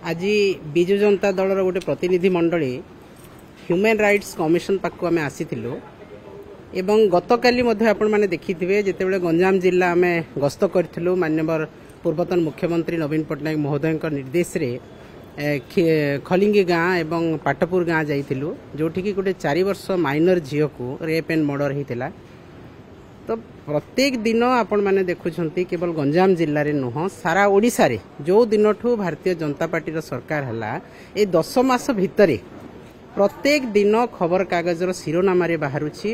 आज विजु जनता दलर गोटे प्रतिनिधि मंडली ह्यूमन राइट्स कमिशन पाखु आम आसीलु एवं गतकाली आपण मैंने देखिथे जितेबाला गंजाम जिला आम गस्त करूँ माननीय पूर्वतन मुख्यमंत्री नवीन पट्टनायक महोदय निर्देश रे खलिंगी गाँ एवं पाटपुर गाँ जाइलु जोठिकी गोटे 4 वर्ष माइनर झील को रेप एंड मर्डर होता। तो प्रत्येक दिन आपण मैंने देखुंट केवल गंजाम जिले में नुह सारा ओडिशा रे जो दिन ठू भारतीय जनता पार्टी सरकार है ये 10 मास भितर प्रत्येक दिन खबर कागजर शिरोनाम बाहरुछि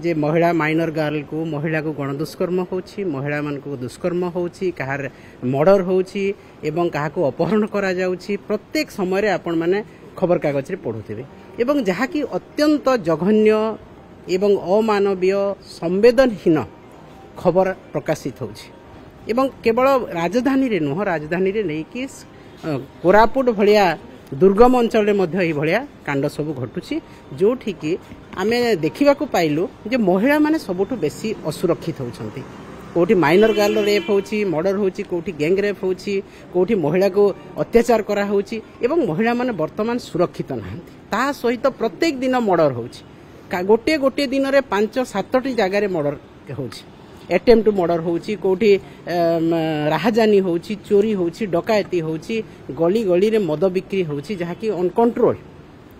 जे महिला माइनर गर्ल को महिला को गणदुष्कर्म होछि, महिला मान को दुष्कर्म होछि, कहार मर्डर होछि एवं कहा को अपहरण करा जाउछि। प्रत्येक समय रे आपण माने खबर कागज रे पढुथिबे एवं जहा कि अत्यंत जघन्य एवं अमानवीय संवेदनहीन खबर प्रकाशित होछि एवं केवल राजधानी रे नुह राजधानी रे नै कि कोरापुट भलिया दुर्गम अंचल में कांड सब घटुची जो कि आम देखा पाइलु जे महिला माने सबुठु बेसी असुरक्षित होती। कोठी माइनर गर्ल रेप होची, मर्डर होची, कोठी गैंग रेप होची, कोठी महिला को अत्याचार करा होची एवं महिला माने वर्तमान सुरक्षित नाहंती। ता सहित प्रत्येक दिन मर्डर होची, गोटे गोटे दिन रे 5-7टी जगार मर्डर होची, अटेम्प्ट मर्डर होची, कोठी राहजानी होची, चोरी होची, डकायती होची, गली गली रे मद बिक्री होची जहा कि अनकंट्रोल।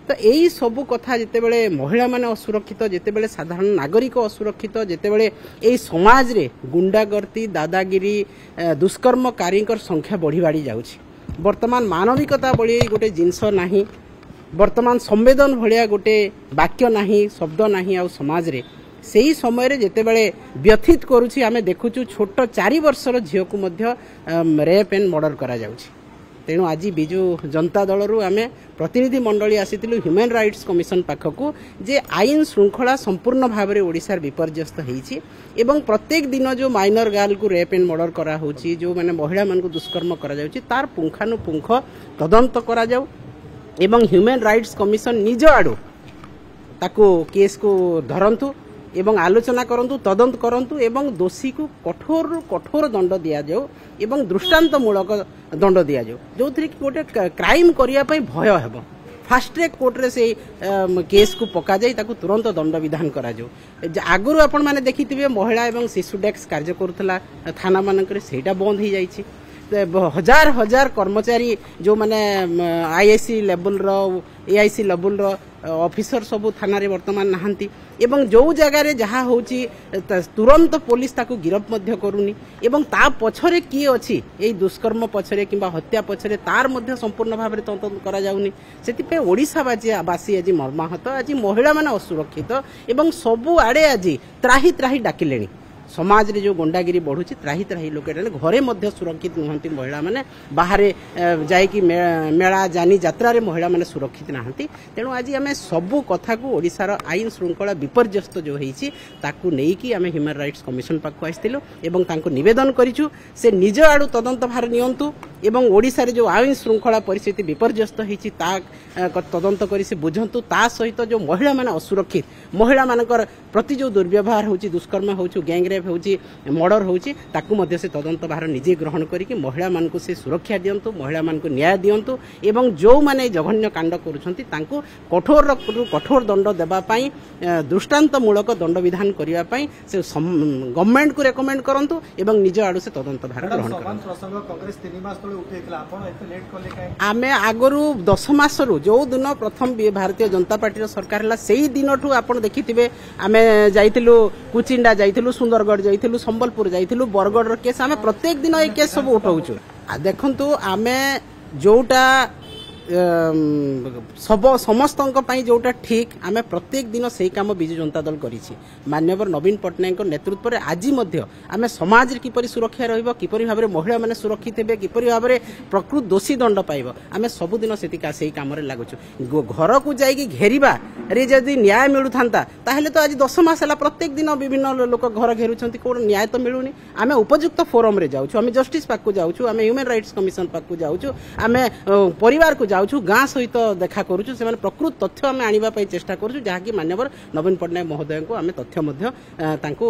तो यही सबू कथा जितेबाला महिला माने असुरक्षित, जितेबाला साधारण नागरिक असुरक्षित, जितेबाला यही समाज रे गुंडागर्दी दादागिरी दुष्कर्मकारी संख्या बढ़ी बढ़ी जाउछि। वर्तमान मानविकता बड़ी गोटे जिनस नाही, वर्तमान संवेदन भलिया गोटे वाक्य नाही, शब्द नाही आ समाज रे सही समय रे जेतेबाला व्यथित करुछि। आमे देखुछु छोट 4 वर्षर झील को मध्य रेप एंड मर्डर करा जाउछि। तेणु आज विजु जनता दलरू आमे प्रतिनिधि मंडली आसीथिलु ह्यूमन राइट्स कमिशन पाखकू जे आईन श्रृंखला संपूर्ण भाव में ओडिशार विपर्यस्त होईछि एवं प्रत्येक दिन जो माइनर गर्ल को रेप एंड मर्डर करा होछि, जो माने महिला मान को दुष्कर्म करा जाउछि तार पुंखानुपुंख तदंत करा जाउ एवं ह्यूमन राइट्स कमिशन निज आडू ताको केस को धरंतु एवं आलोचना करंतु, तदंत करंतु एवं दोषी को कठोर कठोर दंड दिया जाओ एवं दृष्टांतमूलक दंड दिया जाओ जो थी गोटे क्राइम करिया पई भय हेबो। फास्ट ट्रैक कोर्ट रे से केस को पका जाई ताकू तुरंत दंड विधान करा जाओ। आगुरु आपण माने देखिथिबे महिला एवं शिशु डेस्क कार्य करुथला थाना मानकरे सेटा बंद हो जाइछि। हजार हजार कर्मचारी जो माने आईआईसी लेवल रो एआईसी लेवल रो ऑफिसर सबू थाना रे वर्तमान नहांती एवं जो जगह रे जहा होची तुरंत पुलिस ताकू गिरफ मध्य करूनी एवं ता पछरे की अछि एई दुष्कर्म पछरे किंबा हत्या पछरे तार मध्य संपूर्ण भाव रे तंत्र करा जाउनी। सेति पे ओडिसा बासी आज मर्माहत, आज महिला माने असुरक्षित एवं सबु आडे आज त्राही त्राही डाकिलेनी। समाज रे जो गुंडागिरी बढ़ुची त्राही त्राही लोक घरे मध्य सुरक्षित नुहंती, महिला माने बाहरे जाइकी मेला जानी यात्रा रे महिला माने सुरक्षित नाहंती। तेणु आज आम सबू कथा को ओडिशार आईन श्रृंखला विपर्यस्त जो होईची ताकू नेकी आम ह्यूमन राइट्स कमिशन पाखु आइथिलु एवं तांको निवेदन करिछु से निज आडू तदंत भार नियंतु एवं ओडिशा रे जो आईन श्रृंखला परिस्थिति विपर्यस्त होईची ता तदंत करी से बुझंतु। ता सहित जो महिला माने असुरक्षित, महिला मानकर प्रति जो दुर्व्यवहार होची, दुष्कर्म होची, गैंग रेप होची, मर्डर होची ताकू मध्य से तदंत भार निजे ग्रहण करिकि महिला मान को से सुरक्षा दियंतु, महिला मान को न्याय दियंतु एवं जो माने जघन्य कांड करूछंती तांको कठोर कठोर दंड देबा पई दृष्टांतमूलक दंड विधान करिया पई से गवर्नमेंट को रेकमेंड करंतु एवं निज आडू से तदंत भार ग्रहण करंतु। कांग्रेस 3 मास तळे उठेइतला आपण एते लेट कले काई आमे आगरु 10 मास रु जो दिन प्रथम भारतीय जनता पार्टी सरकार हला सेही दिन ठू आपण देखिथिबे आमे जाइतिलु कुचिंडा जाइतिलु, सुंदरगढ़ जाइतिलु, संबलपुर जाइतिलु, बरगढ़ केस आमे प्रत्येक दिन ए केस सब उठाउछु। देखंतु आमे जोटा सब समस्त जोटा ठीक आमे प्रत्येक दिन से काम विजु जनता दल करिछि। माननीय नवीन पट्टनायक नेतृत्व में आज आमे समाज किपरि सुरक्षा रहिबो, किपरि भाबरे महिला माने सुरक्षित हेबे, किपरि भाबरे प्रकृत दोषी दंड पाइबो आमे सब दिन से काम रे लागुछु। घर को जाइकी घेरिबा रे जदि न्याय मिलु थांता ताहेले तो आज 10 मास हला प्रत्येक दिन विभिन्न लोक घर घेरुछंती, कोन न्याय तो मिलुनी। आमे उपयुक्त फोरम रे जाउछु, आमे जस्टिस पाकु जाउछु, आमे ह्यूमन राइट्स कमिशन पाकु जाउछु, आमे परिवार को जाउछु, गाँ सहित देखा करुछु, से प्रकृत तथ्य आम आनिबा पई चेष्टा करुछु जहाँकि माननीय नवीन पट्टनायक महोदय को आमे तथ्य मध्य तांको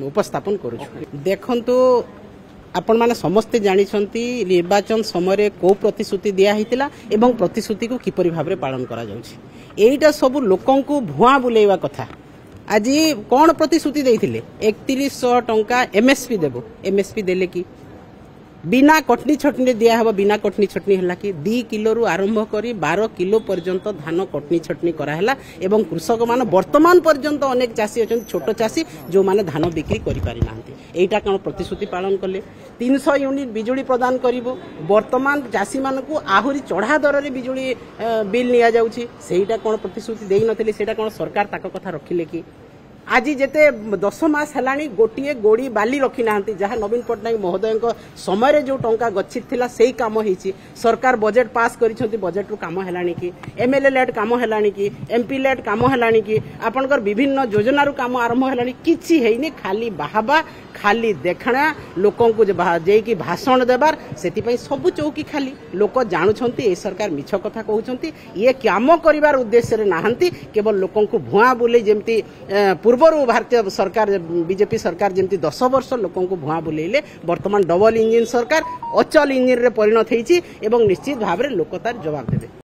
उपस्थापन करुछु। देखंतु आपण माने समस्ते जानिछंती निर्वाचन समय को प्रतिश्रुति दिया हितिला एवं प्रतिश्रुति को किपरि भाबरे पालन करा जाउछि एइटा सब लोकन को भुआ बुलेवा कथा आज कौन प्रतिश्रुति देइथिले 3100 टंका एमएसपी देबो एमएसपी देले कि बिना कटनी छटनी दिया हबो बिना कटनी छटनी हला कि 2 किलो रु आरंभ करी 12 किलो पर्यंत धान कटनी छटनी करा हला एवं कृषक मान वर्तमान पर्यंत अनेक चासी अछन छोट चासी जो माने धान बिक्री करि पारि नांती एइटा कोन प्रतिश्रुति पालन करले 300 यूनिट बिजुली प्रदान करिवो वर्तमान चासी मान को आहुरी चढ़ा दर रे बिजुली बिल निया जाउछि सेइटा कोन प्रतिश्रुति देइ नथिले सेटा कोन सरकार ताको कथा रखिले कि आज जेते 10 मास हेलानी गोटिए गोड़ी बाली रखी नांती जहाँ नवीन पट्टनायक महोदय समय जो टंका गच्छित थिला सेही काम होईची सरकार बजेट पास करिसंती बजेट रु काम हेलानी कि एमएलए लेट काम हेलानी कि एमपी लेट काम हेलानी कि आपनकर विभिन्न योजना रु काम आरंभ हेलानी किछि हेइनी खाली बाहाबा खाली देखणा लोकन को जे कि भाषण देबार सेति पई सब चौकी खाली लोक जानुछंती ए सरकार मिछ कथा कहउछंती ये काम करिवार उद्देश्य रे नाहंती केवल लोकन को भुआ बुले जेमती पूर्वरु भारतीय सरकार बीजेपी सरकार जेमती 10 वर्ष लोकन को भुआ बुलेइले वर्तमान डबल इंजिन सरकार अचल इंजिन रे परिणत हेइची एवं निश्चित भाबरे लोक तार जवाब देबे।